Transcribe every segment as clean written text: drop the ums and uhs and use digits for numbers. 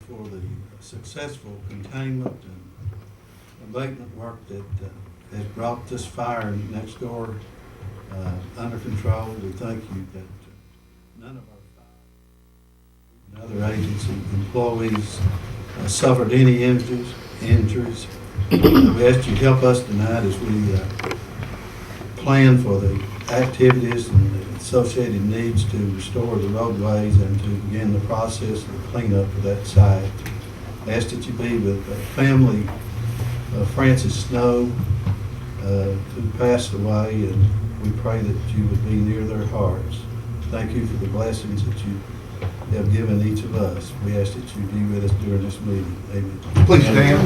for the successful containment and abatement work that has brought this fire next door under control. We thank you that none of our fire and other agency employees suffered any injuries. We ask you to help us tonight as we plan for the activities and the associated needs to restore the roadways and to begin the process of cleanup of that site. I ask that you be with the family of Francis Snow, who passed away, and we pray that you would be near their hearts. Thank you for the blessings that you have given each of us. We ask that you be with us during this meeting. Amen. Please stand.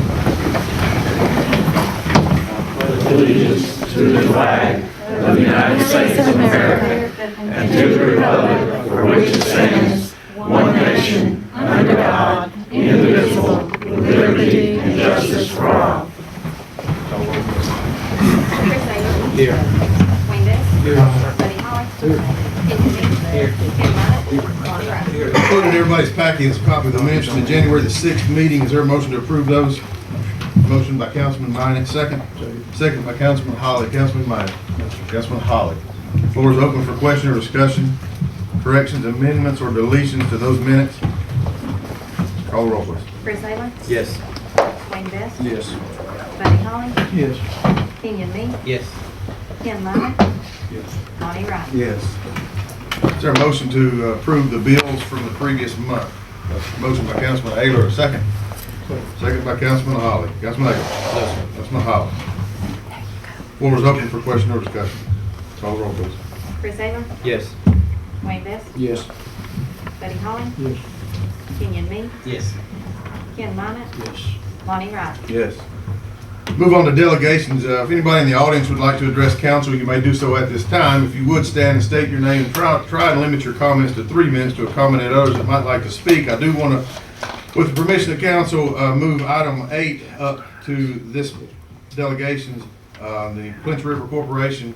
Allegiance to the flag of the United States of America and to the republic for which it stands, one nation, under God, indivisible, with liberty and justice for all. Here. Wayne Best. Here. Buddy Holly. Here. Included in everybody's packet is a copy of the minutes from the January the 6th meeting. Is there a motion to approve those? Motion by Councilman Minot, second. Second by Councilman Holly. Councilman Minot. Councilman Holly. Floor is open for question or discussion, corrections, amendments, or deletions to those minutes. Call the roll, please. Chris Taylor. Yes. Wayne Best. Yes. Buddy Holly. Yes. Kenyon Me. Yes. Ken Minor. Yes. Lonnie Wright. Yes. Is there a motion to approve the bills from the previous month? Motion by Councilman Ayler, second. Second by Councilman Holly. Councilman Ayler. Yes, sir. Councilman Holly. Floor is open for question or discussion. Call the roll, please. Chris Taylor. Yes. Wayne Best. Yes. Buddy Holly. Yes. Kenyon Me. Yes. Ken Minor. Yes. Lonnie Wright. Yes. Move on to delegations. If anybody in the audience would like to address council, you may do so at this time. If you would stand and state your name and try to limit your comments to 3 minutes to accommodate others that might like to speak. I do want to, with the permission of council, move item 8 up to this delegations. The Clinch River Corporation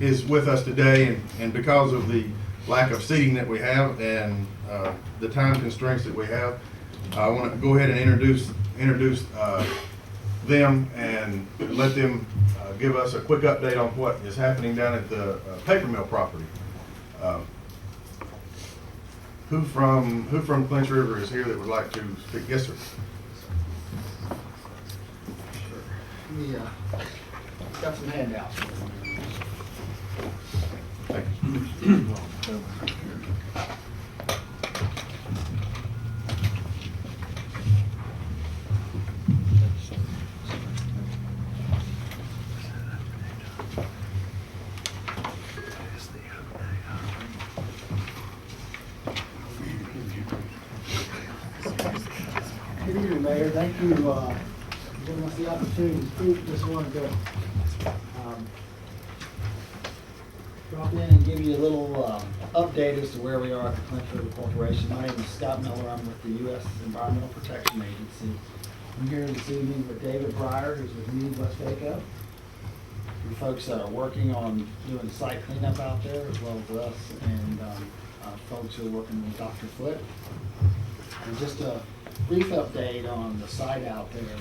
is with us today, and because of the lack of seating that we have and the time constraints that we have, I want to go ahead and introduce them and let them give us a quick update on what is happening down at the paper mill property. Who from Clinch River is here that would like to speak? Yes, sir. Yeah, got some handouts. Thank you. Good evening, Mayor. Thank you for giving us the opportunity to speak. Just wanted to drop in and give you a little update as to where we are at the Clinch River Corporation. My name is Scott Miller. I'm with the U.S. Environmental Protection Agency. I'm here this evening with David Breyer, who's with me in West Waco. The folks that are working on doing site cleanup out there, as well as us, and folks who are working with Dr. Foote. And just a brief update on the site out there.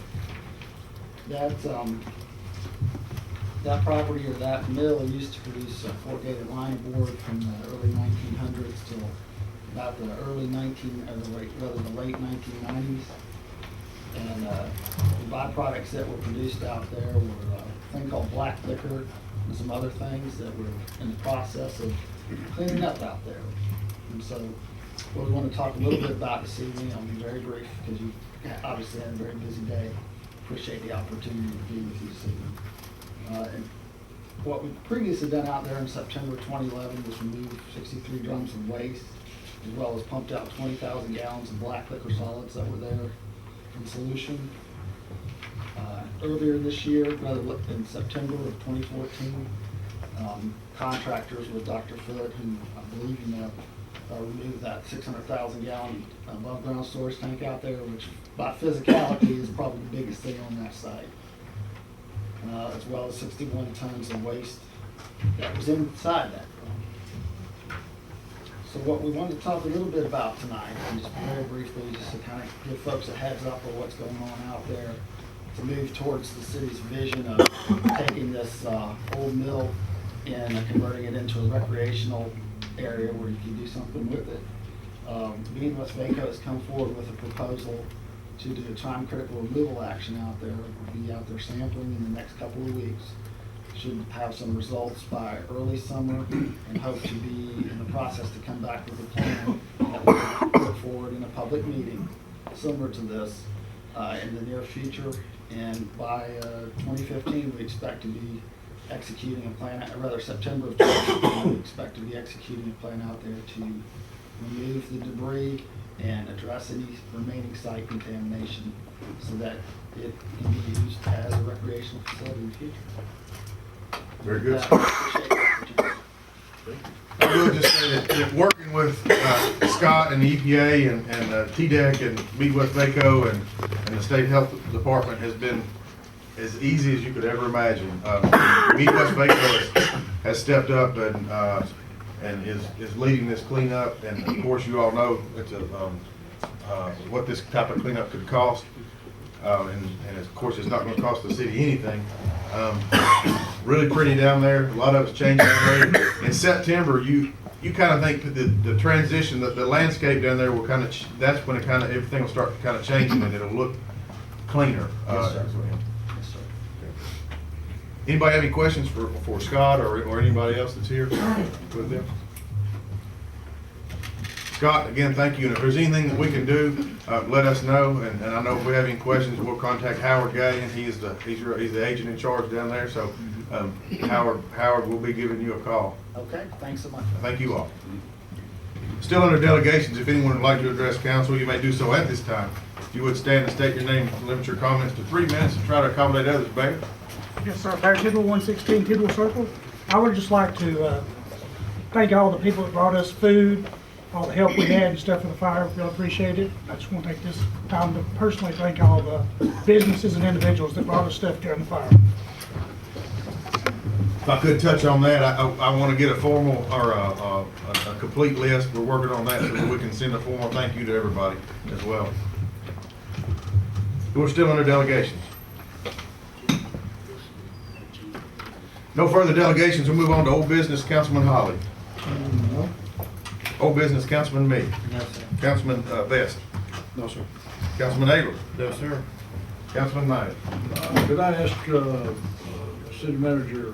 That property or that mill used to produce a corrugated linerboard from the early 1900s till about the late 1990s. And the byproducts that were produced out there were a thing called black liquor and some other things that were in the process of cleaning up out there. And so what we want to talk a little bit about this evening, I'll be very brief because you obviously had a very busy day. Appreciate the opportunity to be with you this evening. And what we previously done out there in September 2011 was remove 63 drums of waste, as well as pumped out 20,000 gallons of black liquor solids that were there in solution. Earlier this year, in September of 2014, contractors with Dr. Foote, who I believe you know, removed that 600,000 gallon above ground storage tank out there, which by physicality is probably the biggest thing on that site. As well as 61 tons of waste that was inside that drum. So what we wanted to talk a little bit about tonight, and just very briefly, just to kind of give folks a heads up of what's going on out there, to move towards the city's vision of taking this old mill and converting it into a recreational area where you can do something with it. BBB Communications has come forward with a proposal to do a time-critical removal action out there. We'll be out there sampling in the next couple of weeks. Should have some results by early summer and hope to be in the process to come back with a plan that we can put forward in a public meeting similar to this in the near future. And by 2015, we expect to be executing a plan, or rather September of 2015, we expect to be executing a plan out there to remove the debris and address any remaining site contamination so that it can be used as a recreational facility in the future. Very good. Appreciate the opportunity. I will just say that working with Scott and the EPA and TDEC and Midwest VACO and the State Health Department has been as easy as you could ever imagine. Midwest VACO has stepped up and is leading this cleanup. And of course, you all know it's what this type of cleanup could cost. And of course, it's not going to cost the city anything. Really pretty down there. A lot of it's changing down there. In September, you kind of think that the transition, the landscape down there will kind of, that's when it kind of, everything will start kind of changing and it'll look cleaner. Yes, sir. As well. Yes, sir. Anybody have any questions for Scott or anybody else that's here with them? Scott, again, thank you. And if there's anything that we can do, let us know. And I know if we have any questions, we'll contact Howard Gay, and he's the agent in charge down there. So Howard will be giving you a call. Okay, thanks so much. Thank you all. Still under delegations, if anyone would like to address council, you may do so at this time. If you would stand and state your name, limit your comments to 3 minutes, and try to accommodate others, Mayor. Yes, sir. Barry Tidwell, 116 Tidwell Circle. I would just like to thank all the people that brought us food, all the help we had and stuff for the fire. We really appreciate it. I just want to take this time to personally thank all the businesses and individuals that brought us stuff during the fire. If I could touch on that, I want to get a formal or a complete list. We're working on that so that we can send a formal thank you to everybody as well. We're still under delegations. No further delegations. We'll move on to old business. Councilman Holly. Old business, Councilman Meade. No, sir. Councilman Best. No, sir. Councilman Ayler. No, sir. Councilman Knight. Could I ask city manager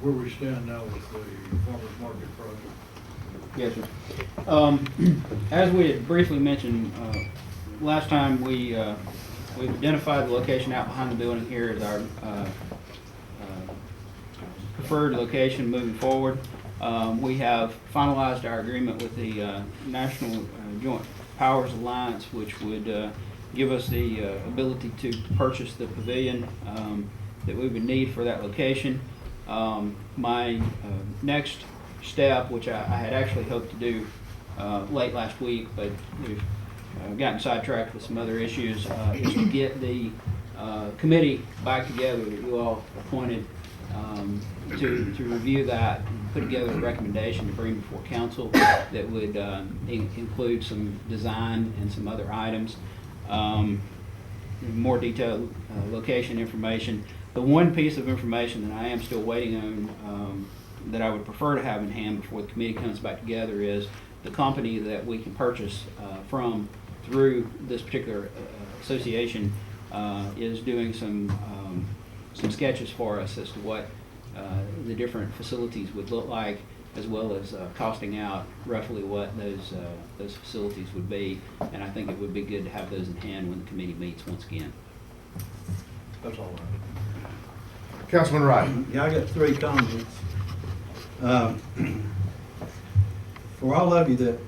where we stand now with the farmer's market project? Yes, sir. As we had briefly mentioned, last time we've identified the location out behind the building here as our preferred location moving forward. We have finalized our agreement with the National Joint Powers Alliance, which would give us the ability to purchase the pavilion that we would need for that location. My next step, which I had actually hoped to do late last week, but we've gotten sidetracked with some other issues, is to get the committee back together that you all appointed to review that and put together a recommendation to bring before council that would include some design and some other items, more detailed location information. The one piece of information that I am still waiting on that I would prefer to have in hand before the committee comes back together is the company that we can purchase from through this particular association is doing some sketches for us as to what the different facilities would look like, as well as costing out roughly what those facilities would be. And I think it would be good to have those in hand when the committee meets once again. That's all right. Councilman Wright. Yeah, I got 3 comments. For all of you that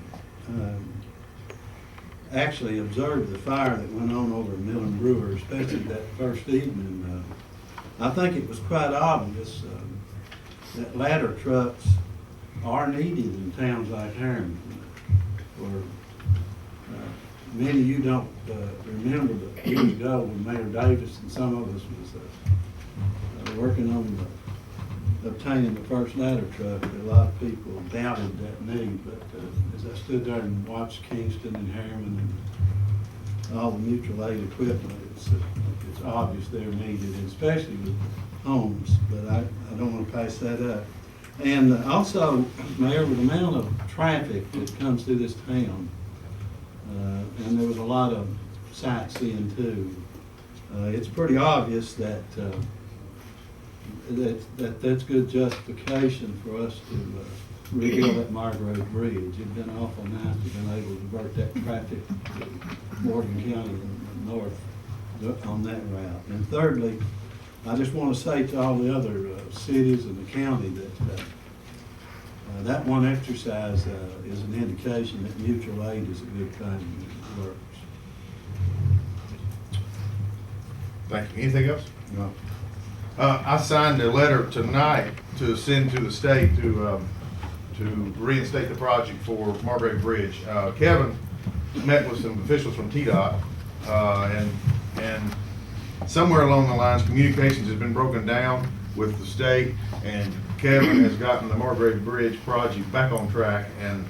actually observed the fire that went on over at Mill and Brewer, especially that first evening, I think it was quite obvious that ladder trucks are needed in towns like Harriman, where many of you don't remember that years ago when Mayor Davis and some of us was working on obtaining the first ladder truck, a lot of people doubted that need, but as I stood there and watched Kingston and Harriman and all the mutual aid equipment, it's obvious they're needed, especially with homes, but I don't want to pass that up. And also, Mayor, with the amount of traffic that comes through this town, and there was a lot of sightseeing too, it's pretty obvious that that's good justification for us to rebuild that Margrove Bridge. It'd been awful nice to have been able to divert that traffic to Morgan County and north on that route. And thirdly, I just want to say to all the other cities and the county that that one exercise is an indication that mutual aid is a good thing and it works. Thank you. Anything else? No. I signed a letter tonight to send to the state to reinstate the project for Margrave Bridge. Kevin met with some officials from TDOT, and somewhere along the lines, communications has been broken down with the state, and Kevin has gotten the Margrave Bridge project back on track, and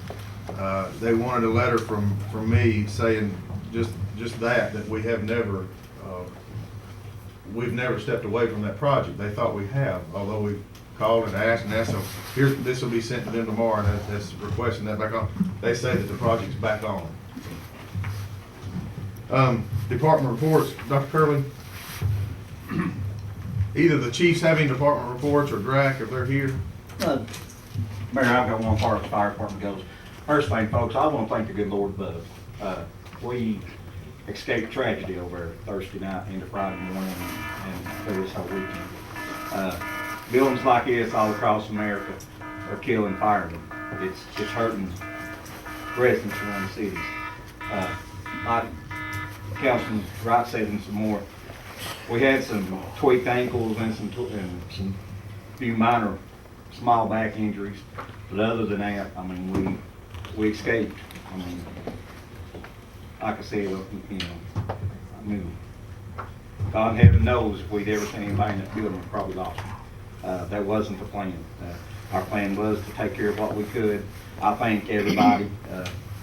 they wanted a letter from me saying just that we have never we've never stepped away from that project. They thought we have, although we've called and asked, so here, this will be sent to them tomorrow, and that's requesting that back on. They say that the project's back on. Department reports, Dr. Curley. Either the chiefs have any department reports or DRAC if they're here. Mayor, I've got one part of the fire department goes. First thing, folks, I want to thank the good Lord above. We escaped tragedy over Thursday night into Friday morning and through this whole weekend. Buildings like this all across America are killing firemen. It's hurting residents around the cities. Like Councilman Wright said and some more, we had some tweaked ankles and some few minor small back injuries, but other than that, I mean, we escaped. I mean, like I said, you know, I mean, God in heaven knows if we'd ever seen anybody in that building, we'd probably lost them. That wasn't the plan. Our plan was to take care of what we could. I thank everybody,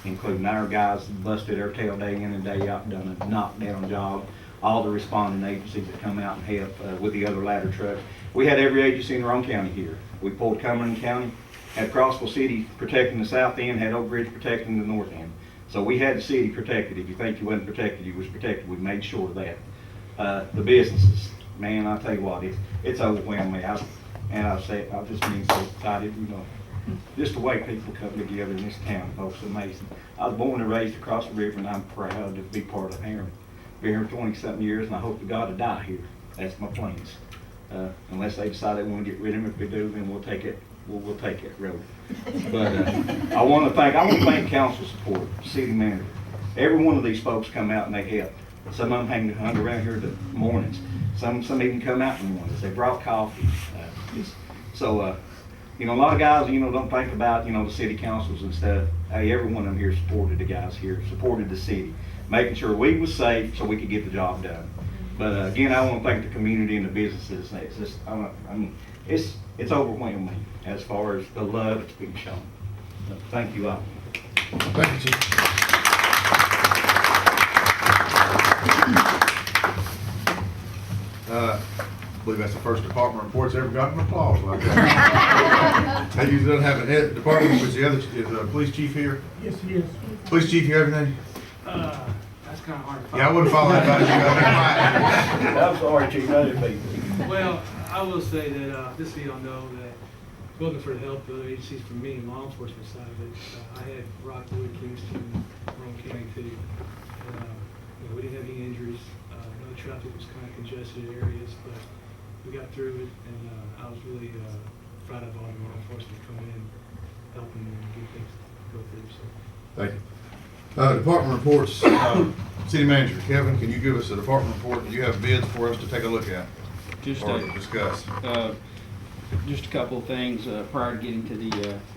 including our guys that busted their tail day in and day out, done a knockdown job. All the responding agencies that come out and help with the other ladder trucks. We had every agency in our own county here. We pulled Cumberland County, had Crossville City protecting the south end, had Oak Ridge protecting the north end. So we had the city protected. If you think you wasn't protected, you was protected. We made sure of that. The businesses, man, I tell you what, it's overwhelmed me. I just been so excited, you know. Just the way people come together in this town, folks, is amazing. I was born and raised across the river, and I'm proud to be part of Harriman. Been here 20-something years, and I hope to God to die here. That's my plans. Unless they decide they want to get rid of him. If they do, then we'll take it. We'll take that road. But I want to thank council support, city manager. Every one of these folks come out and they help. Some of them hung around here the mornings. Some even come out in the mornings. They brought coffee. You know, a lot of guys, you know, don't think about, you know, the city councils and stuff. Hey, every one of them here supported the guys here, supported the city, making sure we was safe so we could get the job done. But again, I want to thank the community and the businesses. It's just, I mean, it's overwhelming me as far as the love that's being shown. Thank you all. Thank you, Chief. I believe that's the first department report's ever gotten applause like that. They usually don't have a department, which the other, is the police chief here? Yes, he is. Police chief, you have anything? That's kind of hard to find. Yeah, I wouldn't follow that advice. I'm sorry, Chief, other people. Well, I will say that, just so y'all know that, looking for the help of other agencies from me and law enforcement side of it, I had Rockwood, Kingston, Rowan County too. You know, we didn't have any injuries. No traffic was kind of congested areas, but we got through it, and I was really proud of all the law enforcement coming in, helping and get things go through. So. Thank you. Department reports, city manager, Kevin, can you give us a department report? Do you have bids for us to take a look at Just or discuss? Just a couple of things prior to getting to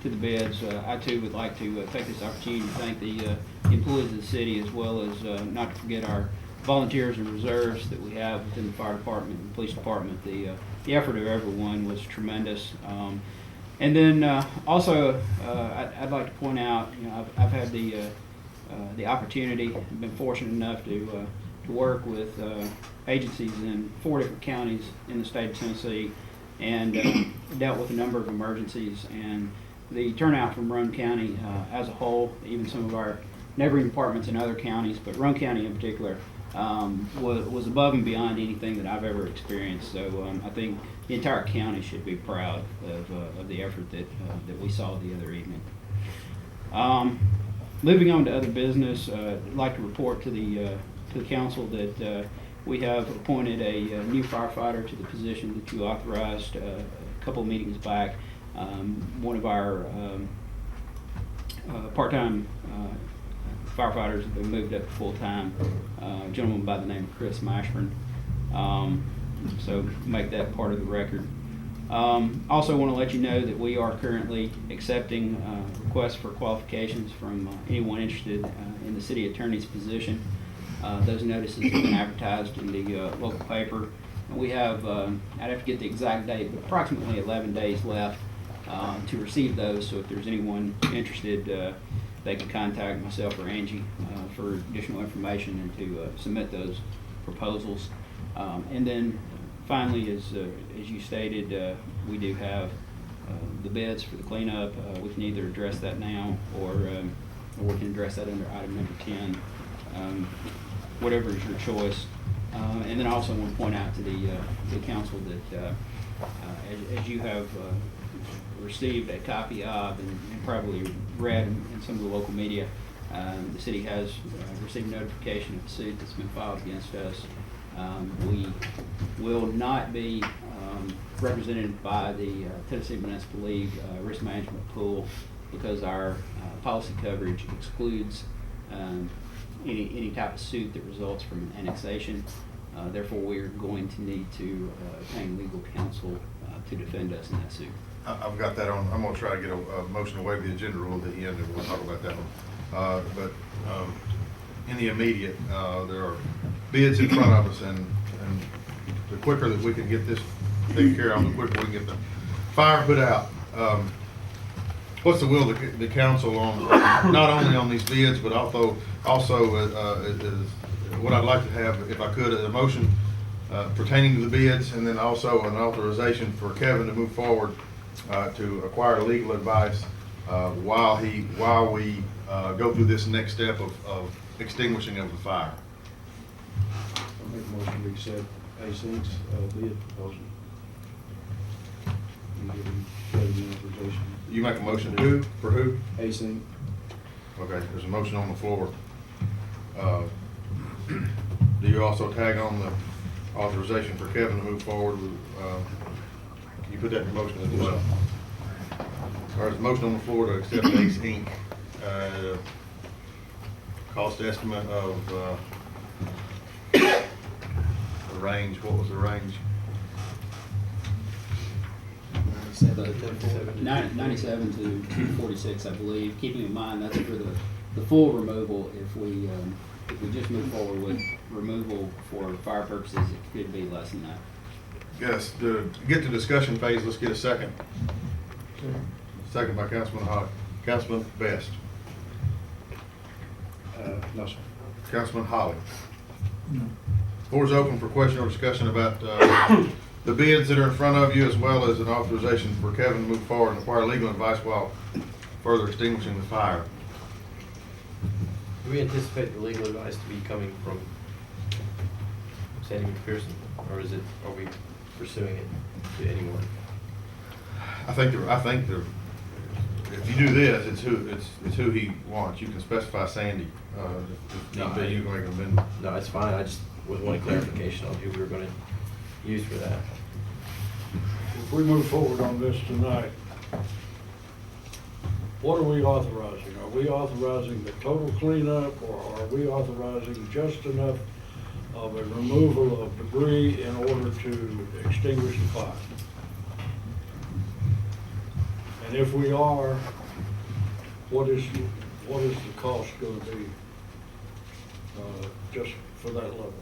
the beds. I too would like to take this opportunity to thank the employees of the city, as well as not to forget our volunteers and reserves that we have within the fire department and police department. The the effort of everyone was tremendous. And then also, I'd like to point out, I've had the opportunity, been fortunate enough to work with agencies in 4 different counties in the state of Tennessee, and dealt with a number of emergencies. And the turnout from Roane County as a whole, even some of our neighboring departments in other counties, but Roane County in particular, was above and beyond anything that I've ever experienced. So I think the entire county should be proud of the effort that we saw the other evening. Moving on to other business, I'd like to report to the council that we have appointed a new firefighter to the position that you authorized a couple of meetings back. One of our part-time firefighters have been moved up to full-time, a gentleman by the name of Chris Mashburn. So make that part of the record. Also want to let you know that we are currently accepting requests for qualifications from anyone interested in the city attorney's position. Those notices have been advertised in the local paper. And we have, I'd have to get the exact date, but approximately 11 days left to receive those. So if there's anyone interested, they can contact myself or Angie for additional information and to submit those proposals. And then finally, as you stated, we do have the bids for the cleanup. We can either address that now or we can address that under item number 10, whatever is your choice. And then I also want to point out to the council that as you have received a copy of and probably read in some of the local media, the city has received notification of the suit that's been filed against us. We will not be represented by the Tennessee Municipal League Risk Management Pool because our policy coverage excludes any type of suit that results from an annexation. Therefore, we're going to need to obtain legal counsel to defend us in that suit. I've got that on. I'm going to try to get a motion to waive the agenda rule at the end, and we'll talk about that one. But in the immediate, there are bids in front of us, and the quicker that we can get this taken care of, the quicker we can get the fire put out. What's the will of the council on not only on these bids, but also is what I'd like to have, if I could, a motion pertaining to the bids, and then also an authorization for Kevin to move forward to acquire legal advice while we go through this next step of extinguishing of the fire. I make a motion to accept A6 bid proposal. And give him the authorization. You make a motion to who? For who? A6. Okay, there's a motion on the floor. Do you also tag on the authorization for Kevin to move forward with, you put that in your motion as well? There's a motion on the floor to accept Ace Inc. Cost estimate of the range, what was the range? 97 to 246, I believe. Keeping in mind that's for the full removal. If we just move forward with removal for fire purposes, it could be less than that. Yes, to get to discussion phase, let's get a second. Second by Councilman Holly. Councilman Best. No, sir. Councilman Holly. Floor is open for question or discussion about the bids that are in front of you, as well as an authorization for Kevin to move forward and acquire legal advice while further extinguishing the fire. Do we anticipate the legal advice to be coming from Sandy McPherson, or are we pursuing it to anyone? I think if you do this, it's who he wants. You can specify Sandy. If need be, you can make an amendment. No, it's fine. I just was wanting clarification on who we were going to use for that. If we move forward on this tonight, what are we authorizing? Are we authorizing the total cleanup, or are we authorizing just enough of a removal of debris in order to extinguish the fire? And if we are, what is the cost going to be just for that level?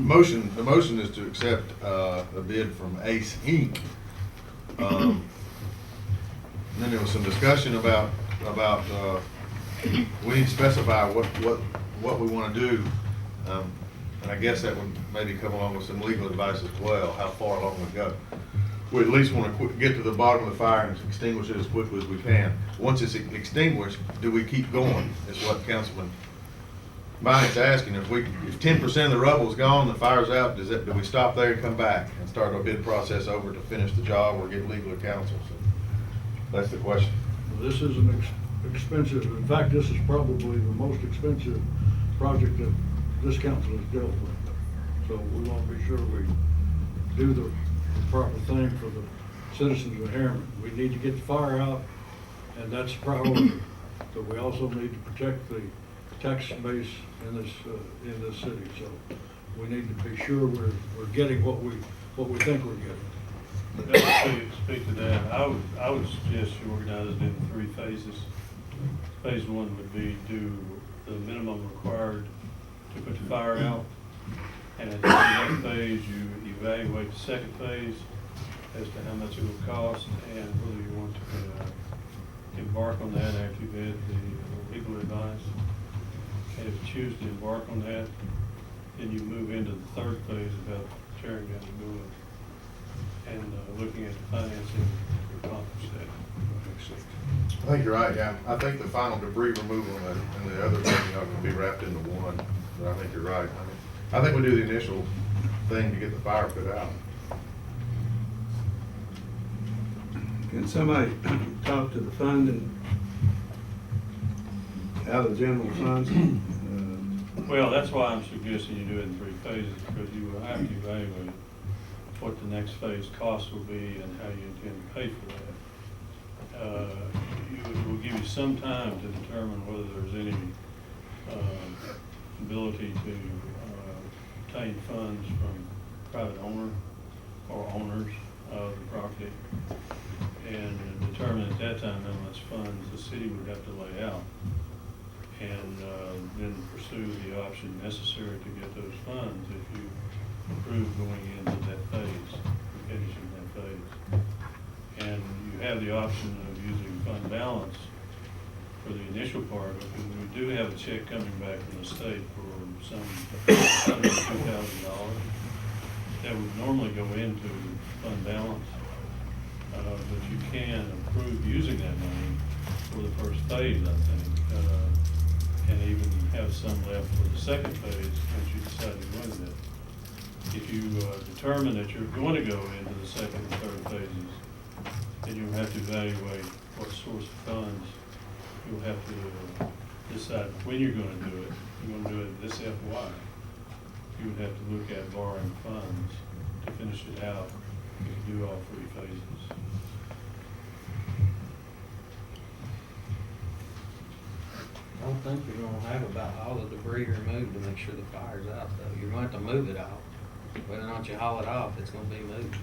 the motion is to accept, a bid from Ace Inc. Then there was some discussion about, we need to specify what we wanna do. And I guess that would maybe come along with some legal advice as well, how far along we go. We at least wanna get to the bottom of the fire and extinguish it as quickly as we can. Once it's extinguished, do we keep going, is what Councilman Bynum's asking. If 10% of the rubble is gone, the fire's out, do we stop there and come back and start our bid process over to finish the job or get legal counsel? So that's the question. This is an expensive, in fact, this is probably the most expensive project that this council has dealt with. So we want to be sure we do the proper thing for the citizens of Harriman. We need to get the fire out, and that's a priority. But we also need to protect the tax base in this city. So we need to be sure we're getting what we think we're getting. To speak to that, I would suggest you organize it in 3 phases. Phase 1 would be do the minimum required to put the fire out. And at the next phase, you evaluate the second phase as to how much it will cost and whether you want to embark on that after you've had the legal advice. And if you choose to embark on that, then you move into the third phase about tearing down the building and looking at the financing to accomplish that. I think you're right, yeah. I think the final debris removal and the other thing, can be wrapped into one. But I think you're right. I think we do the initial thing to get the fire put out. Can somebody talk to the funding out of the general funds? Well, that's why I'm suggesting you do it in 3 phases, because you will have to evaluate what the next phase cost will be and how you intend to pay for that. It will give you some time to determine whether there's any ability to obtain funds from private owner or owners of the property, and determine at that time how much funds the city would have to lay out, and then pursue the option necessary to get those funds if you approve going into that phase, finishing that phase. And you have the option of using fund balance for the initial part, because we do have a check coming back from the state for some $2,000 that would normally go into fund balance. But you can approve using that money for the first phase, I think, and even have some left for the second phase once you decide to go into that. If you determine that you're going to go into the second and third phases, then you'll have to evaluate what source of funds. You'll have to decide when you're going to do it. You're going to do it this FY. You would have to look at borrowing funds to finish it out if you do all 3 phases. I don't think you're gonna have about all the debris removed to make sure the fire's out, though. You're going to have to move it out. Whether or not you haul it off, it's gonna be moved.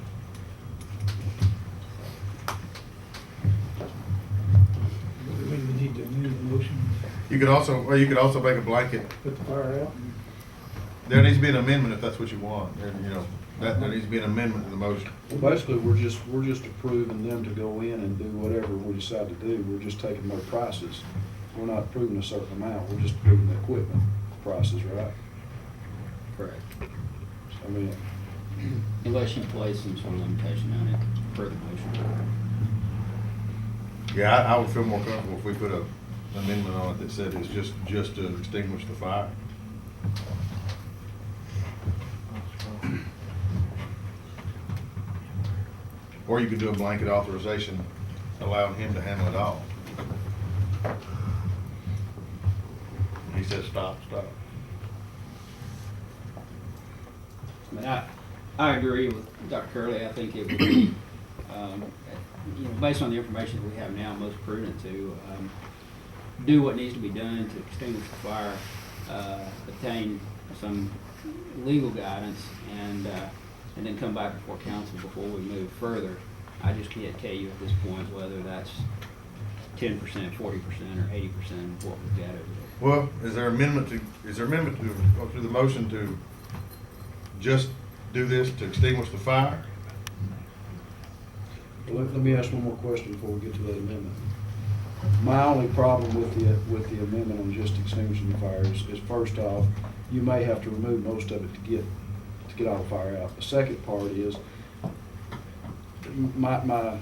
We need to amend the motion. You could also make a blanket. Put the fire out. There needs to be an amendment if that's what you want. There needs to be an amendment to the motion. Well, basically, we're just approving them to go in and do whatever we decide to do. We're just taking their prices. We're not approving a certain amount, we're just approving the equipment prices, right? Correct. I mean, Unless you place some sort of limitation on it for the motion. Yeah, I would feel more comfortable if we put an amendment on it that said it's just to extinguish the fire. Or you could do a blanket authorization allowing him to handle it all. He says stop. I mean, I agree with Dr. Curley. I think it would be, based on the information that we have now, most prudent to do what needs to be done to extinguish the fire, obtain some legal guidance, and then come back before council before we move further. I just can't tell you at this point whether that's 10%, 40%, or 80% of what we've got over there. Well, is there amendment to the motion to just do this to extinguish the fire? Let me ask one more question before we get to that amendment. My only problem with the amendment on just extinguishing the fire is first off, you may have to remove most of it to get all the fire out. The second part is, my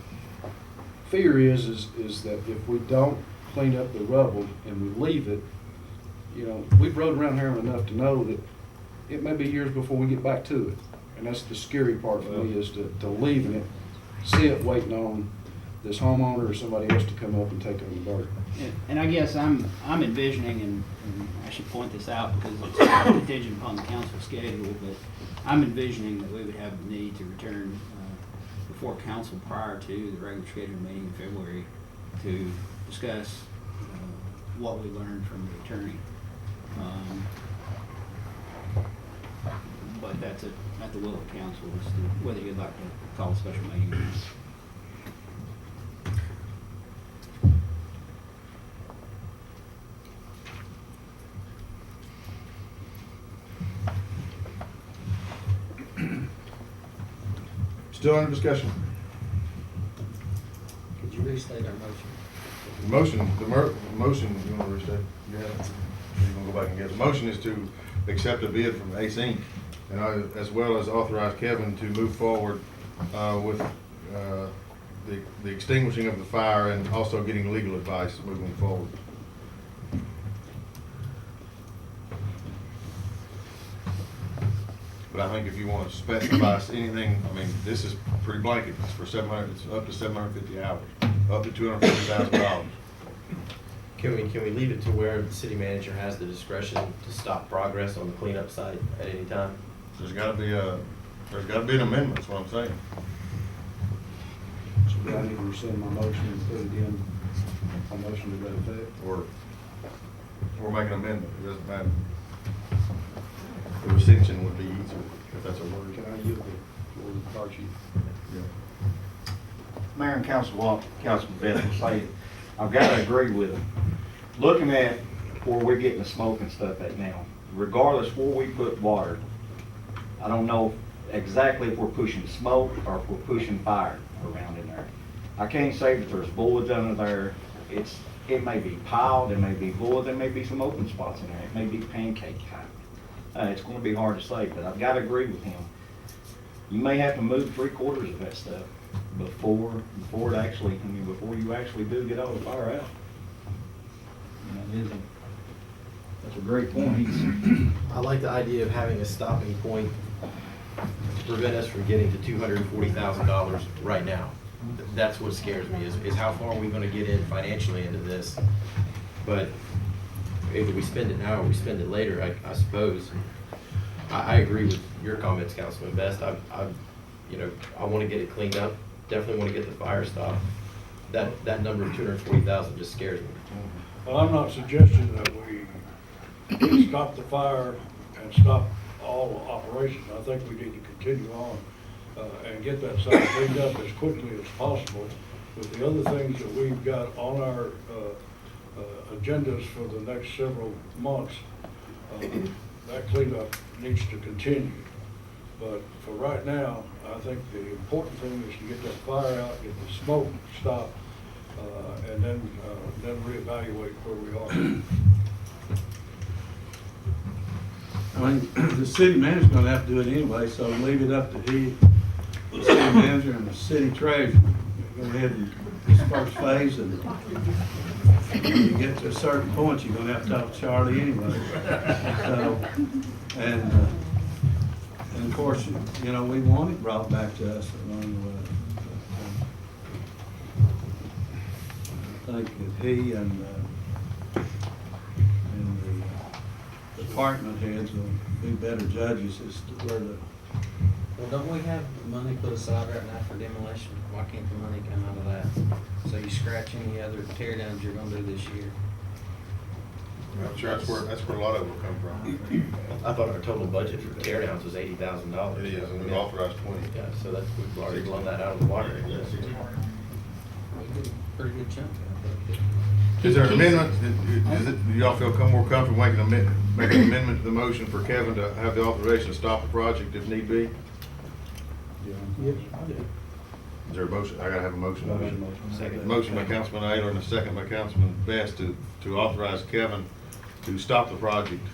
fear is that if we don't clean up the rubble and we leave it, you know, we've rode around Harriman enough to know that it may be years before we get back to it. And that's the scary part for me, is to leaving it, sit waiting on this homeowner or somebody else to come up and take it on the dirt. And I guess I'm envisioning, and I should point this out because it's contingent upon the council schedule, but I'm envisioning that we would have the need to return before council prior to the regular scheduled meeting in February to discuss what we learned from the attorney. But that's at the will of council as to whether you'd like to call a special meeting or not. Still under discussion? Could you restate our motion? Motion, you want to restate? Yeah. You're going to go back and get it. The motion is to accept a bid from Ace Inc. and as well as authorize Kevin to move forward with the extinguishing of the fire and also getting legal advice moving forward. But I think if you want to specify anything, I mean, this is pretty blanket. It's for 700. It's up to 750 hours, up to $250,000. Can we leave it to where the city manager has the discretion to stop progress on the cleanup site at any time? There's got to be an amendment. That's what I'm saying. So do I need to rescind my motion and put it in a motion to that effect? Or make an amendment. It doesn't matter. The rescission would be easier if that's a word. Can I yield the floor to the fire chief? Yeah. Mayor and Councilman Best will say, I've got to agree with him. Looking at where we're getting the smoke and stuff at now, regardless where we put water, I don't know exactly if we're pushing smoke or if we're pushing fire around in there. I can't say that there's bullets under there. It may be piled, it may be bullets, there may be some open spots in there. It may be pancake kind. It's going to be hard to say, but I've got to agree with him. You may have to move 3/4 of that stuff before you actually do get all the fire out. And that's a great point. I like the idea of having a stopping point to prevent us from getting to $240,000 right now. That's what scares me, is how far are we going to get in financially into this? But either we spend it now or we spend it later, I suppose. I agree with your comments, Councilman Best. I want to get it cleaned up. Definitely want to get the fire stopped. That number of 240,000 just scares me. Well, I'm not suggesting that we stop the fire and stop all operations. I think we need to continue on and get that site cleaned up as quickly as possible. With the other things that we've got on our agendas for the next several months, that cleanup needs to continue. But for right now, I think the important thing is to get that fire out, get the smoke stopped, and then reevaluate where we are. I mean, the city manager's gonna have to do it anyway, so leave it up to the city manager and the city treasurer. Go ahead and this first phase, and when you get to a certain point, you're gonna have to talk to Charlie anyway. So, and of course, you know, we want it brought back to us along the way. I think that he and the department heads will be better judges as to where the. Well, don't we have money put aside right now for demolition? Why can't the money come out of that? So you scratch any other tear downs you're gonna do this year? I'm sure that's where a lot of it will come from. I thought our total budget for tear downs was $80,000. It is, and we've authorized 20. Yeah, so we've already blown that out of the water. We did a pretty good chunk of it. Is there an amendment? Do y'all feel more comfortable making an amendment to the motion for Kevin to have the authorization to stop the project if need be? Yes. Is there a motion? I gotta have a motion. Second. Motion by Councilman Ayler and a second by Councilman Best to authorize Kevin to stop the project,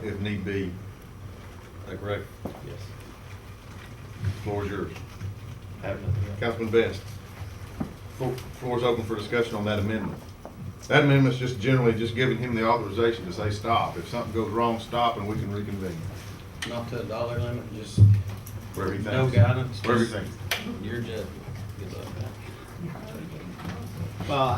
if need be. Is that correct? Yes. Floor is yours. Have nothing else. Councilman Best. Floor is open for discussion on that amendment. That amendment's just generally just giving him the authorization to say stop. If something goes wrong, stop and we can reconvene. Not to a dollar limit, just Wherever he no thinks. guidance. Wherever he just thinks. Your judgment. Good luck. Well,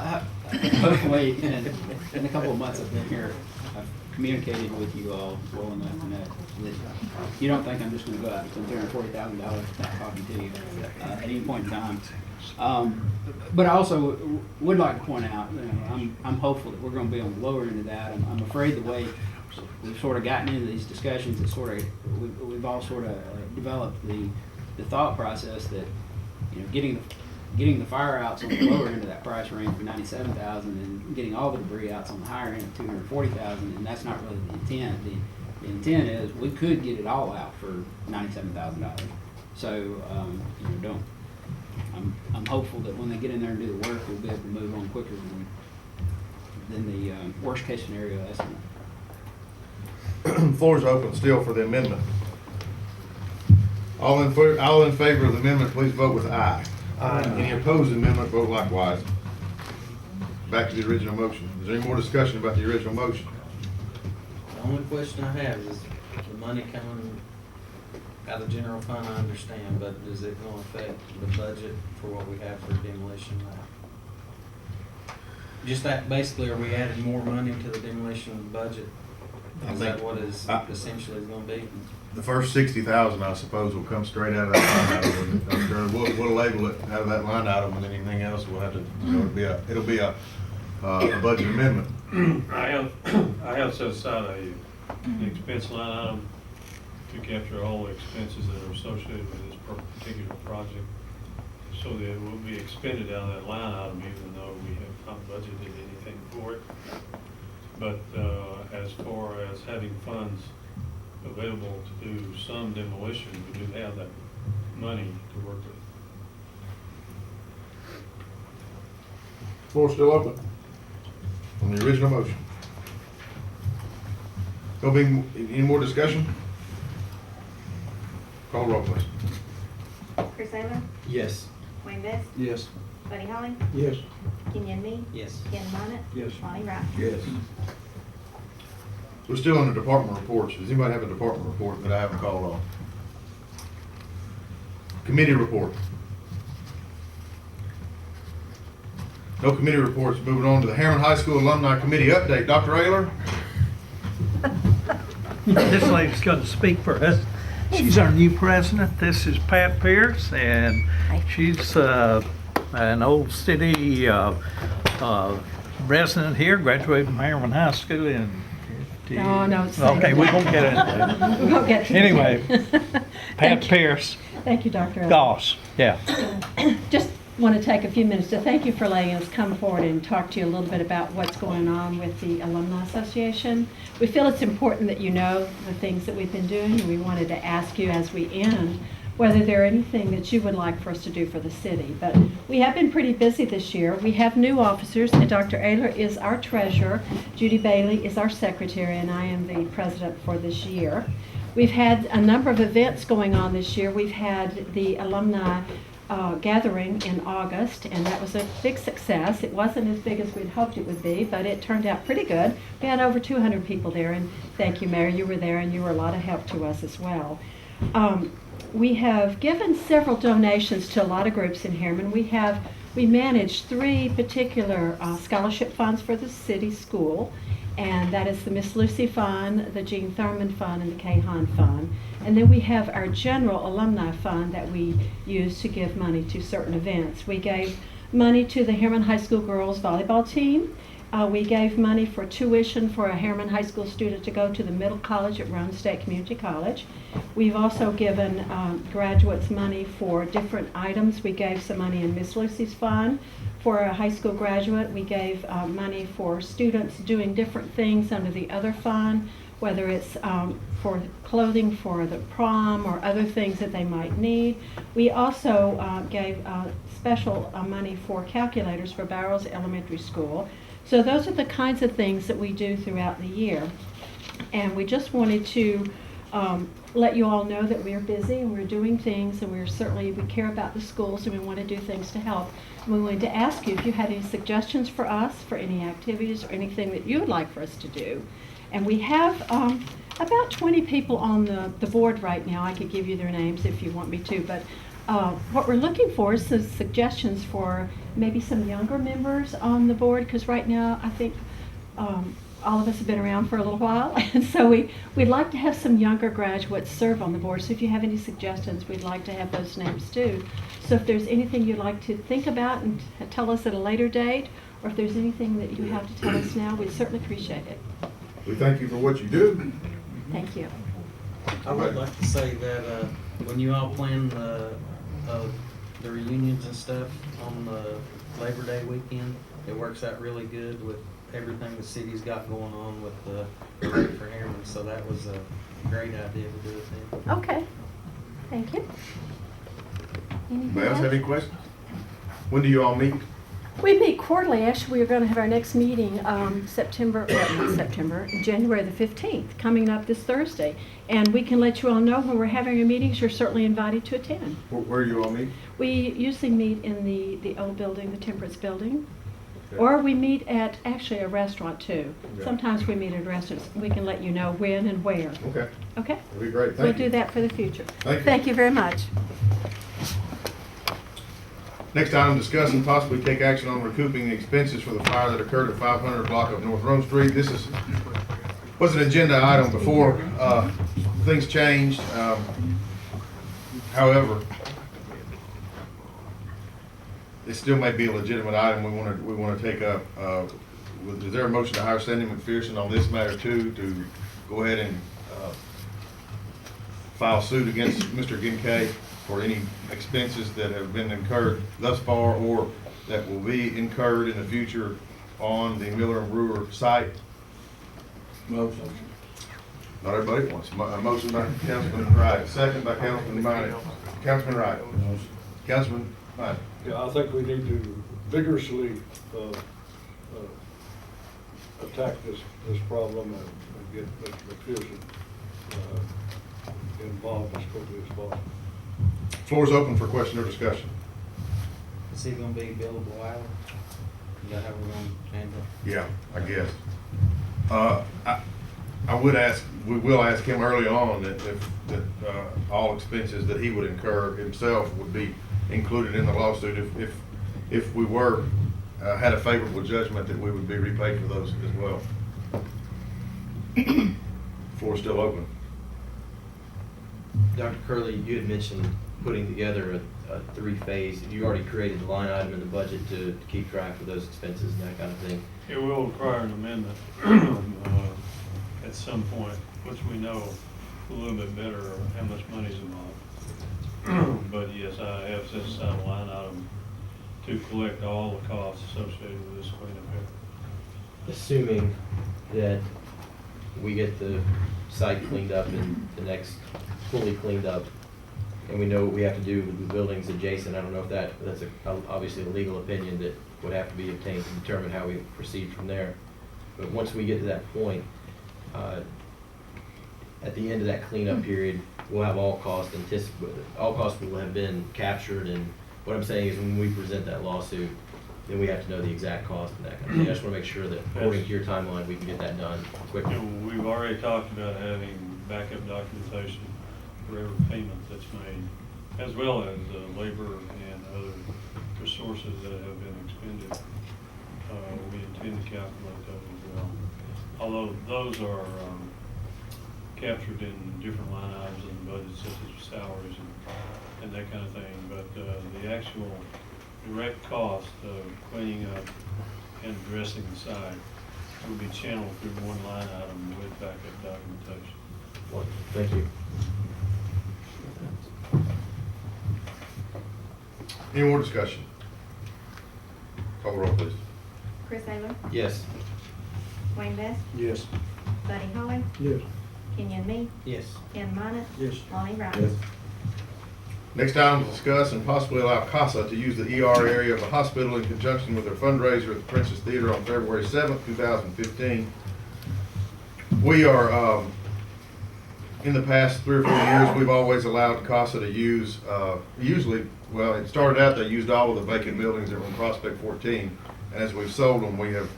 hopefully, in a couple of months I've been here, I've communicated with you all well enough to know that you don't think I'm just gonna go out and spend $340,000 without talking to you at any point in time. But I also would like to point out, you know, I'm hopeful that we're gonna be on the lower end of that. I'm afraid the way we've sort of gotten into these discussions, it's sort of, we've all sort of developed the thought process that, you know, getting the fire outs on the lower end of that price range for $97,000 and getting all the debris outs on the higher end of $240,000, and that's not really the intent. The intent is we could get it all out for $97,000. So, you know, I'm hopeful that when they get in there and do the work, we'll be able to move on quicker than the worst case scenario estimate. Floor is open still for the amendment. All in favor of the amendment, please vote with aye. Aye. Any opposed to the amendment, vote likewise. Back to the original motion. Is there any more discussion about the original motion? The only question I have is the money coming out of the general fund, I understand, but is it gonna affect the budget for what we have for demolition now? Just that, basically, are we adding more money to the demolition budget? Is that what is essentially is gonna be? The first 60,000, I suppose, will come straight out of that line item. We'll label it out of that line item, and anything else will have to, you know, it'll be a budget amendment. I have set aside an expense line item to capture all the expenses that are associated with this particular project, so that it will be expended out of that line item, even though we have not budgeted anything for it. But as far as having funds available to do some demolition, we do have that money to work with. Floor still open on the original motion. There'll be any more discussion? Call roll, please. Chris Taylor? Yes. Wayne Best? Yes. Buddy Holly? Yes. Kenyon Me? Yes. Ken Minnet? Yes. Lonnie Wright? Yes. We're still under department reports. Does anybody have a department report that I haven't called on? Committee report. No committee reports. Moving on to the Harriman High School Alumni Committee update. Dr. Ayler? This lady's going to speak for us. She's our new president. This is Pat Pierce, and she's an old city resident here, graduated from Harriman High School in... No, no. Okay, we won't get into it. We won't get to Anyway, Pat Pat Pierce, Thank you, Dr. Goss, yeah. Just want to take a few minutes to thank you for letting us come forward and talk to you a little bit about what's going on with the Alumni Association. We feel it's important that you know the things that we've been doing, and we wanted to ask you as we end whether there are anything that you would like for us to do for the city. But we have been pretty busy this year. We have new officers, and Dr. Ayler is our treasurer, Judy Bailey is our secretary, and I am the president for this year. We've had a number of events going on this year. We've had the alumni gathering in August, and that was a big success. It wasn't as big as we'd hoped it would be, but it turned out pretty good. We had over 200 people there, and thank you, Mayor, you were there, and you were a lot of help to us as well. We have given several donations to a lot of groups in Harriman. We manage 3 particular scholarship funds for the city school, and that is the Miss Lucy Fund, the Jean Thurman Fund, and the Kay Hahn Fund. And then we have our general alumni fund that we use to give money to certain events. We gave money to the Harriman High School girls volleyball team. We gave money for tuition for a Harriman High School student to go to the middle college at Roane State Community College. We've also given graduates money for different items. We gave some money in Miss Lucy's Fund for a high school graduate. We gave money for students doing different things under the other fund, whether it's for clothing for the prom or other things that they might need. We also gave special money for calculators for Barrows Elementary School. So those are the kinds of things that we do throughout the year. And we just wanted to let you all know that we're busy and we're doing things, and we care about the schools and we want to do things to help. And we wanted to ask you if you had any suggestions for us for any activities or anything that you would like for us to do. And we have about 20 people on the board right now. I could give you their names if you want me to, but what we're looking for is some suggestions for maybe some younger members on the board, because right now I think all of us have been around for a little while, and so we'd like to have some younger graduates serve on the board. So if you have any suggestions, we'd like to have those names too. So if there's anything you'd like to think about and tell us at a later date, or if there's anything that you have to tell us now, we'd certainly appreciate it. We thank you for what you do. Thank you. I would like to say that when you all plan the reunions and stuff on the Labor Day weekend, it works out really good with everything the city's got going on with the parade for Harriman. So that was a great idea to do it then. Okay. Thank you. Anybody else have any questions? When do you all meet? We meet quarterly. Actually, we are going to have our next meeting January the 15th, coming up this Thursday. And we can let you all know when we're having our meetings. You're certainly invited to attend. Where do you all meet? We usually meet in the old building, the Temperance Building. Okay. Or we meet at actually a restaurant too. Okay. Sometimes we meet at restaurants. We can let you know when and where. Okay. Okay? That'd be great. We'll Thank you. do that for the future. Thank you. Thank you very much. Next item, discuss and possibly take action on recouping the expenses for the fire that occurred at 500 block of North Rome Street. This was an agenda item before. Things changed. However, it still may be a legitimate item we want to take up. Is there a motion to hire Sandy McPherson on this matter too, to go ahead and file suit against Mr. Ginkay for any expenses that have been incurred thus far or that will be incurred in the future on the Miller and Brewer site? Motion. Not everybody wants. A motion by Councilman Wright, second by Councilman Minor. Councilman Wright. Councilman Minor. Yeah, I think we need to vigorously attack this problem and get Mr. McPherson involved as quickly as possible. Floor is open for question or discussion. Is he gonna be billable hour? Is that how we're gonna handle it? Yeah, I guess. I would ask, we will ask him early on that all expenses that he would incur himself would be included in the lawsuit if we were, had a favorable judgment that we would be repaid for those as well. Floor is still open. Dr. Curley, you had mentioned putting together a three-phase. You already created the line item in the budget to keep track of those expenses and that kind of thing. It will require an amendment at some point, once we know a little bit better how much money's involved. But yes, I have set aside a line item to collect all the costs associated with this cleanup effort. Assuming that we get the site cleaned up and the next fully cleaned up, and we know what we have to do with the buildings adjacent. I don't know if that's obviously a legal opinion that would have to be obtained to determine how we proceed from there. But once we get to that point, at the end of that cleanup period, we'll have all costs will have been captured. And what I'm saying is, when we present that lawsuit, then we have to know the exact cost and that kind of thing. I just want to make sure that according to your timeline, we can get that done quickly. We've already talked about having backup documentation for every payment that's made, as well as labor and other resources that have been expended. We intend to calculate those as well. Although those are captured in different line items in the budget, such as salaries and that kind of thing. But the actual direct cost of cleaning up and addressing the site will be channeled through one line item with backup documentation. Well, thank you. Any more discussion? Call the roll, please. Chris Taylor? Yes. Wayne Best? Yes. Buddy Holly? Yes. Kenyon Me? Yes. Ken Minnet? Yes. Lonnie Wright? Yes. Next item is discuss and possibly allow CASA to use the ER area of the hospital in conjunction with their fundraiser at the Princess Theater on February 7th, 2015. We are, in the past 3 or 4 years, we've always allowed CASA to use, usually, well, it started out they used all of the vacant buildings that were in Prospect 14. And as we've sold them, we have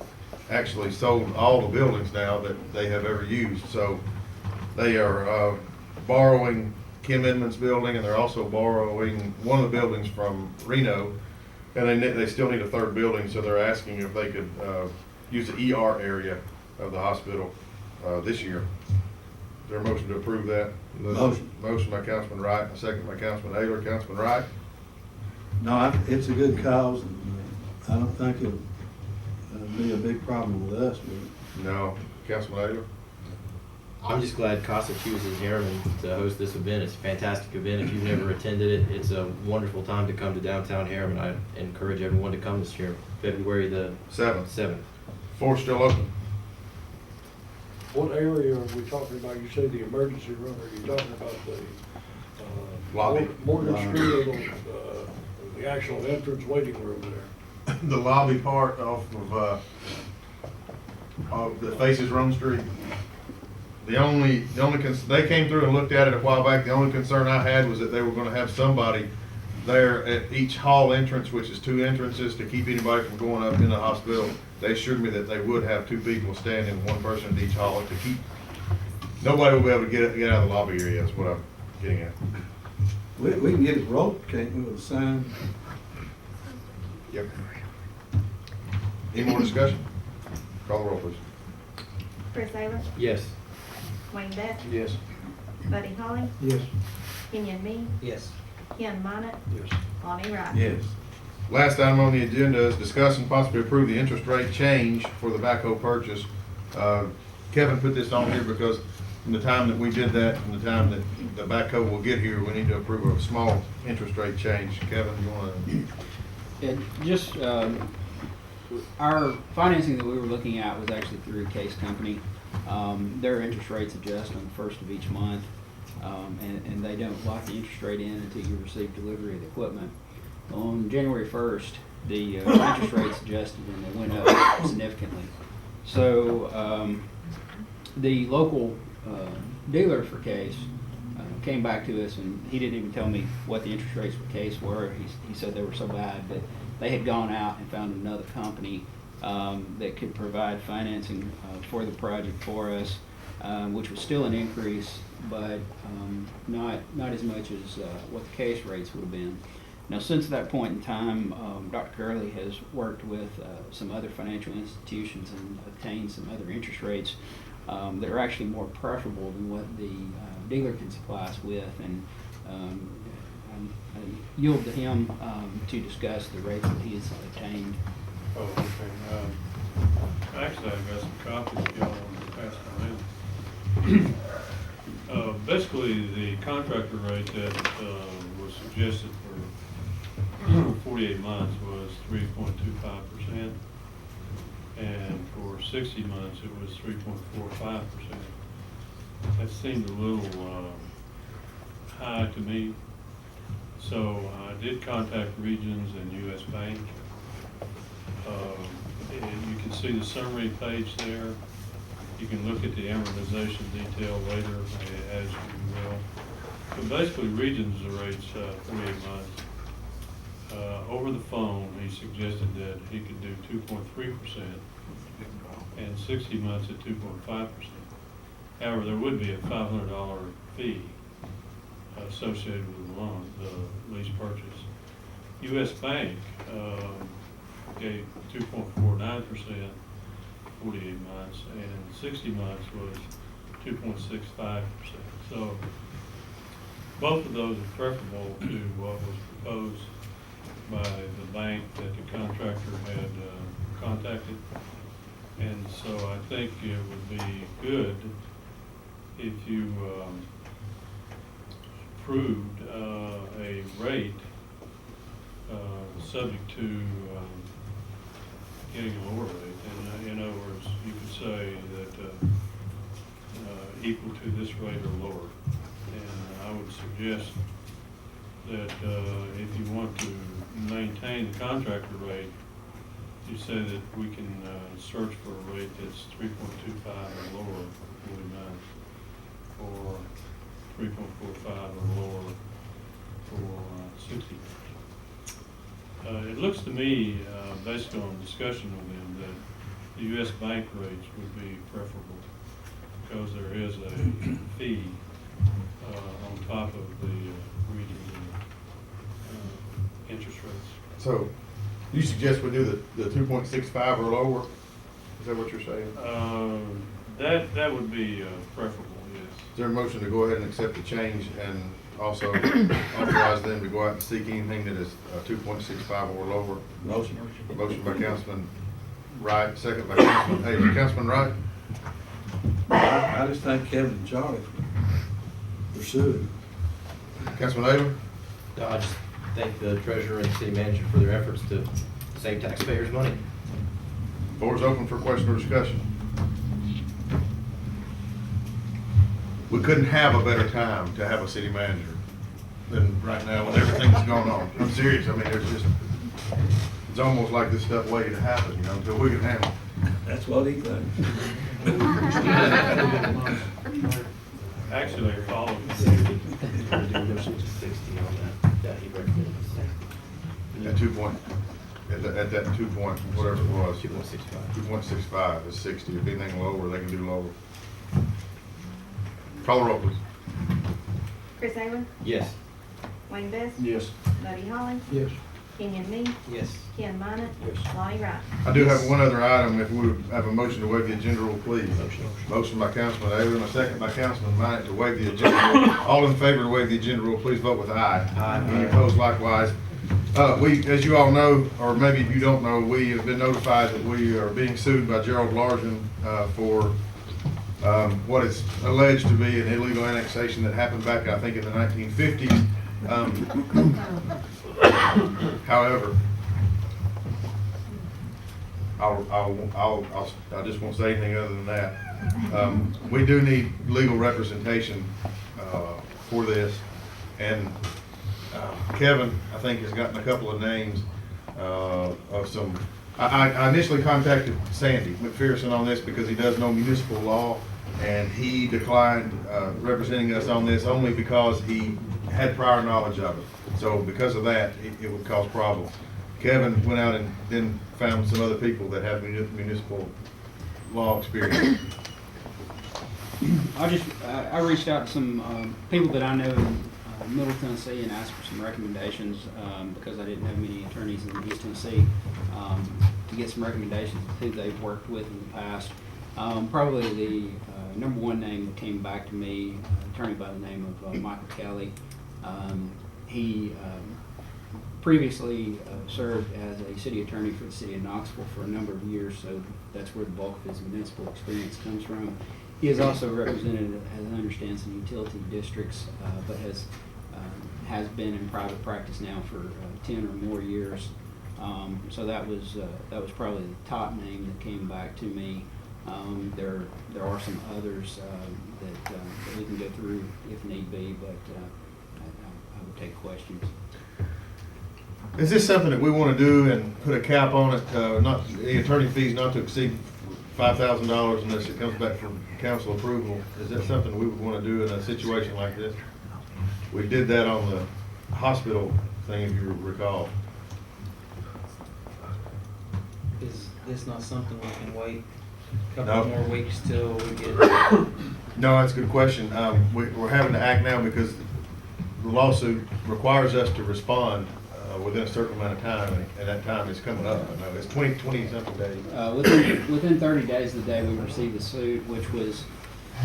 actually sold all the buildings now that they have ever used. So they are borrowing Kim Edmonds' building, and they're also borrowing one of the buildings from Reno, and they still need a third building, so they're asking if they could use the ER area of the hospital this year. Is there a motion to approve that? Motion. Motion by Councilman Wright, a second by Councilman Ayler. Councilman Wright? No, it's a good cause, and I don't think it'll be a big problem with us, but No. Councilman Ayler? I'm just glad CASA chooses Harriman to host this event. It's a fantastic event. If you've never attended it, it's a wonderful time to come to downtown Harriman. I encourage everyone to come this year, February the 7th. Floor's still open. What area are we talking about? You say the emergency room, are you talking about the, Lobby. Morgan Street, or the actual entrance waiting room there? The lobby part of the faces Rome Street. They came through and looked at it a while back. The only concern I had was that they were gonna have somebody there at each hall entrance, which is 2 entrances, to keep anybody from going up in the hospital. They assured me that they would have 2 people standing, 1 person at each hall to keep, nobody will be able to get out of the lobby area, that's what I'm getting at. we can get it roped, can't we, with a sign? Yep. Any more discussion? Call the roll, please. Chris Taylor? Yes. Wayne Best? Yes. Buddy Holly? Yes. Kenyon Me? Yes. Ken Minnet? Yes. Lonnie Wright? Yes. Last item on the agenda is discuss and possibly approve the interest rate change for the backhoe purchase. Kevin put this on here because from the time that we did that and the time that the backhoe will get here, we need to approve a small interest rate change. Kevin, you want to? It just, our financing that we were looking at was actually through a case company. Their interest rates adjust on the first of each month, and they don't lock the interest rate in until you receive delivery of the equipment. On January 1st, the interest rates adjusted and they went up significantly. So the local dealer for Case came back to us, and he didn't even tell me what the interest rates for Case were. He said they were so bad, but they had gone out and found another company that could provide financing for the project for us, which was still an increase, but not as much as what the Case rates would have been. Now, since that point in time, Dr. Curley has worked with some other financial institutions and obtained some other interest rates that are actually more preferable than what the dealer can supply us with, and I yield to him to discuss the rates that he has obtained. Oh, okay. Actually, I've got some copies if y'all want to pass them in. Basically, the contractor rate that was suggested for 48 months was 3.25%, and for 60 months it was 3.45%. That seemed a little high to me, so I did contact Regions and U.S. Bank. You can see the summary page there. You can look at the amortization detail later as you will. But basically, Regions rates 48 months. Over the phone, he suggested that he could do 2.3% and 60 months at 2.5%. However, there would be a $500 fee associated with the loan, the lease purchase. U.S. Bank gave 2.49%, 48 months, and 60 months was 2.65%. So both of those are preferable to what was proposed by the bank that the contractor had contacted. And so I think it would be good if you approved a rate subject to getting a lower rate. And in other words, you could say that equal to this rate or lower. And I would suggest that if you want to maintain the contractor rate, you say that we can search for a rate that's 3.25 or lower for 40 months, or 3.45 or lower for 60 months. It looks to me, based on discussion with them, that the U.S. bank rates would be preferable because there is a fee on top of the reading interest rates. So, you suggest we do the 2.65 or lower? Is that what you're saying? That would be preferable, yes. Is there a motion to go ahead and accept the change and also authorize them to go out and seek anything that is 2.65 or lower? Motion. Motion by Councilman Wright, second by Councilman Haver. Councilman Wright? I just thank Kevin and Charlie for pursuing. Councilman Haver? No, I just thank the treasurer and the city manager for their efforts to save taxpayers money. Floor is open for question or discussion. We couldn't have a better time to have a city manager than right now when everything's going on. I'm serious. I mean, it's almost like this stuff waiting to happen, you know, until we can handle it. That's what he thinks. Actually, following. At 2 point, at that 2 point, whatever it was. 2.65. 2.65 is 60. If anything lower, they can do lower. Call the roll, please. Chris Taylor? Yes. Wayne Best? Yes. Buddy Holly? Yes. Kenyon Me? Yes. Ken Minnet? Lonnie Wright? I do have one other item. If we would have a motion to waive the agenda rule, please. Motion by Councilman Ayler and a second by Councilman Minot to waive the agenda rule. All in favor to waive the agenda rule, please vote with aye. Aye. Any opposed likewise. We, as you all know, or maybe if you don't know, we have been notified that we are being sued by Gerald Larson for what is alleged to be an illegal annexation that happened back, I think, in the 1950s. However, I just won't say anything other than that. We do need legal representation for this, and Kevin, I think, has gotten a couple of names of some. I initially contacted Sandy McPherson on this because he does know municipal law, and he declined representing us on this only because he had prior knowledge of it. So because of that, it would cause problems. Kevin went out and then found some other people that have municipal law experience. I reached out to some people that I know in Middle Tennessee and asked for some recommendations because I didn't have many attorneys in East Tennessee to get some recommendations of who they've worked with in the past. Probably the number one name that came back to me, attorney by the name of Michael Kelly. He previously served as a city attorney for the city of Knoxville for a number of years, so that's where the bulk of his municipal experience comes from. He is also represented, as I understand, some utility districts, but has been in private practice now for 10 or more years. So that was probably the top name that came back to me. There are some others that we can go through if need be, but I would take questions. Is this something that we want to do and put a cap on it, not, the attorney fees not to exceed $5,000 unless it comes back from council approval? Is that something we would want to do in a situation like this? We did that on the hospital thing, if you recall. Is this not something we can wait a No. couple more weeks till we get? No, that's a good question. We're having to act now because the lawsuit requires us to respond within a certain amount of time, and that time is coming up. I know it's 20 something days. Within 30 days of the day we received the suit, which was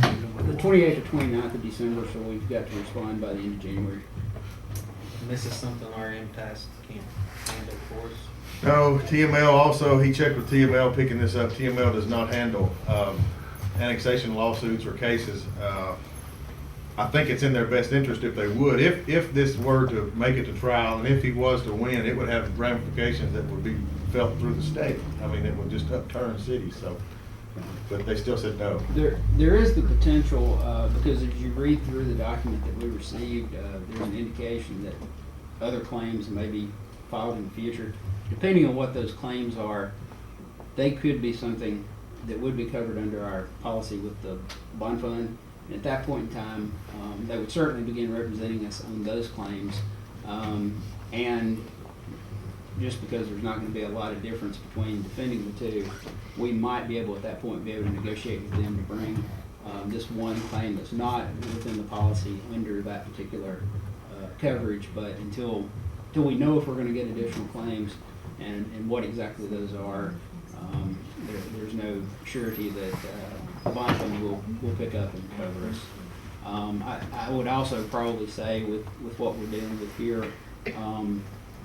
the 28th or 29th of December, so we've got to respond by the end of January. And this is something our MTAS can't handle for us. No, TML also, he checked with TML picking this up. TML does not handle annexation lawsuits or cases. I think it's in their best interest if they would. If this were to make it to trial, and if he was to win, it would have ramifications that would be felt through the state. I mean, it would just upturn cities, so, but they still said no. There is the potential, because as you read through the document that we received, there's an indication that other claims may be filed in the future. Depending on what those claims are, they could be something that would be covered under our policy with the bond fund. And at that point in time, they would certainly begin representing us on those claims. And just because there's not going to be a lot of difference between defending the two, we might be able at that point be able to negotiate with them to bring this one claim that's not within the policy under that particular coverage. But until we know if we're going to get additional claims and what exactly those are, there's no surety that the bond fund will pick up and cover us. I would also probably say with what we're dealing with here,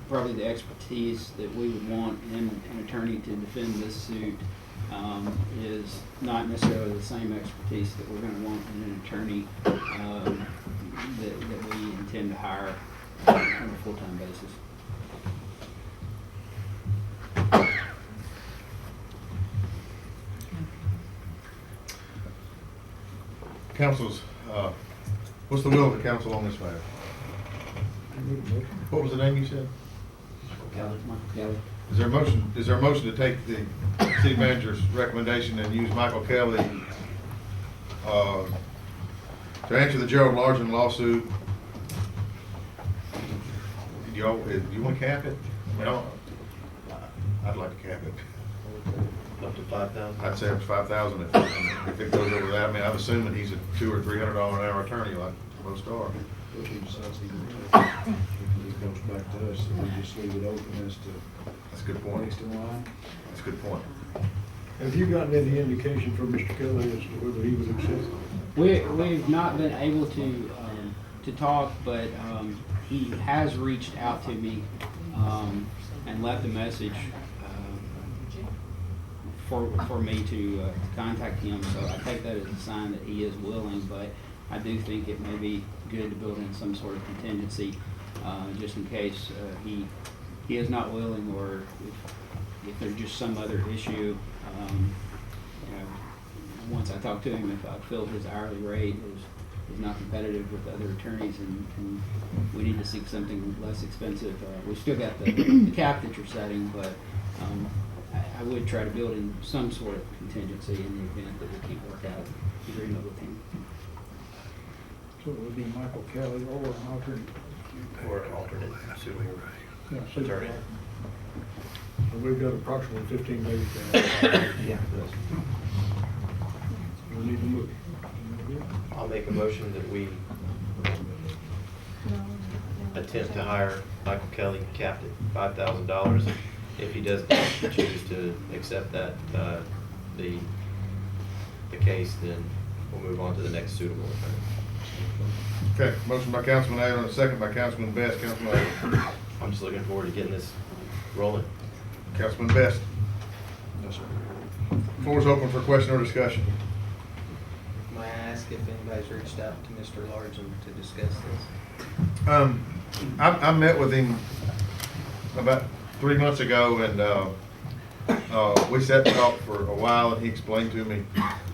probably the expertise that we would want in an attorney to defend this suit is not necessarily the same expertise that we're going to want in an attorney that we intend to hire on a full-time basis. Council's, what's the will of the council on this matter? What was the name you said? Kelly. Is there a motion to take the city manager's recommendation and use Michael Kelly to answer the Gerald Larson lawsuit? Do you want to cap it? I mean, I'd like to cap it. Up to 5,000? I'd say up to 5,000 if it goes over that. I mean, I'm assuming he's a $200 or $300 an hour attorney like most are. If he decides he goes back to us, so we just leave it open as to That's a good point. next in line. That's a good point. Have you gotten any indication from Mr. Kelly as to whether he would accept? We've not been able to talk, but he has reached out to me and left a message for me to contact him. So I take that as a sign that he is willing, but I do think it may be good to build in some sort of contingency just in case he is not willing, or if there's just some other issue. Once I talk to him, if I feel his hourly rate is not competitive with other attorneys and we need to seek something less expensive, we've still got the cap that you're setting, but I would try to build in some sort of contingency in the event that we can't work out the agreement with him. So it would be Michael Kelly or an alternate. Or an alternate suitable Yeah, attorney. So we've got approximately 15 days to have. Yeah. We need to move. I'll make a motion that we attempt to hire Michael Kelly, capped at $5,000. If he does choose to accept that, the case, then we'll move on to the next suitable attorney. Okay, motion by Councilman Allen, a second by Councilman Best. Councilman Allen. I'm just looking forward to getting this rolling. Councilman Best. Yes, sir. Floor is open for question or discussion. May I ask if anybody's reached out to Mr. Larson to discuss this? I met with him about 3 months ago, and we sat and talked for a while, and he explained to me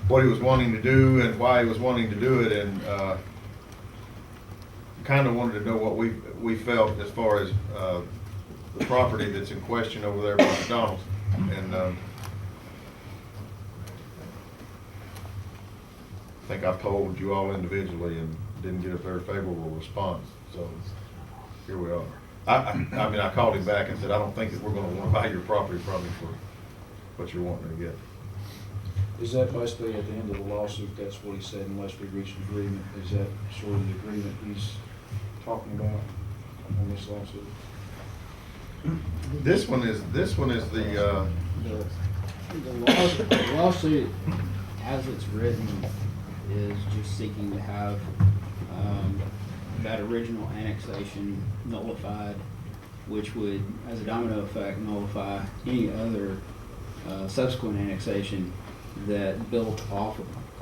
what he was wanting to do and why he was wanting to do it, and kind of wanted to know what we felt as far as the property that's in question over there by McDonald's. And I think I've told you all individually and didn't get a very favorable response, so here we are. I mean, I called him back and said, I don't think that we're gonna wanna buy your property from you for what you're wanting to get. Is that basically at the end of the lawsuit, that's what he said, unless we reach an agreement? Is that sort of the agreement he's talking about on this lawsuit? This one is the The lawsuit, as it's written, is just seeking to have that original annexation nullified, which would, as a domino effect, nullify any other subsequent annexation that built off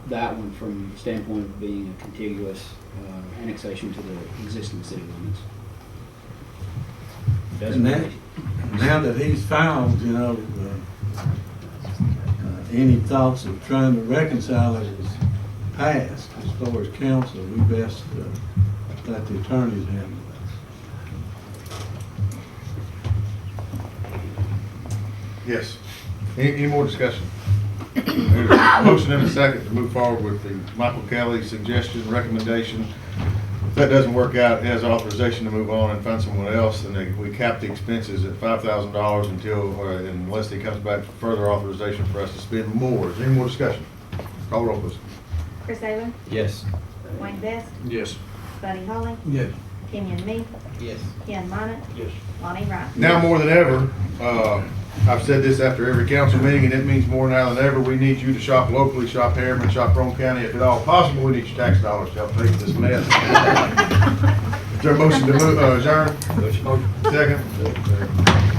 that one from the standpoint of being a contiguous annexation to the existing city limits. And that, now that he's filed, you know, any thoughts of trying to reconcile it is past as far as council. We best let the attorneys handle Yes. Any more discussion? There's a motion and a second to move forward with the Michael Kelly suggestion, recommendation. If that doesn't work out, he has authorization to move on and find someone else, and we cap the expenses at $5,000 unless he comes back for further authorization for us to spend more. Is there any more discussion? Call roll, please. Chris Taylor? Yes. Wayne Best? Yes. Buddy Holly? Yes. Kenyon Me? Yes. Ken Minnet? Yes. Lonnie Wright? Now more than ever, I've said this after every council meeting, and it means more now than ever, we need you to shop locally, shop Harriman, shop Rome County. If at all possible, we need your tax dollars to help pay for this mess. Is there a motion to move, adjourn? Second?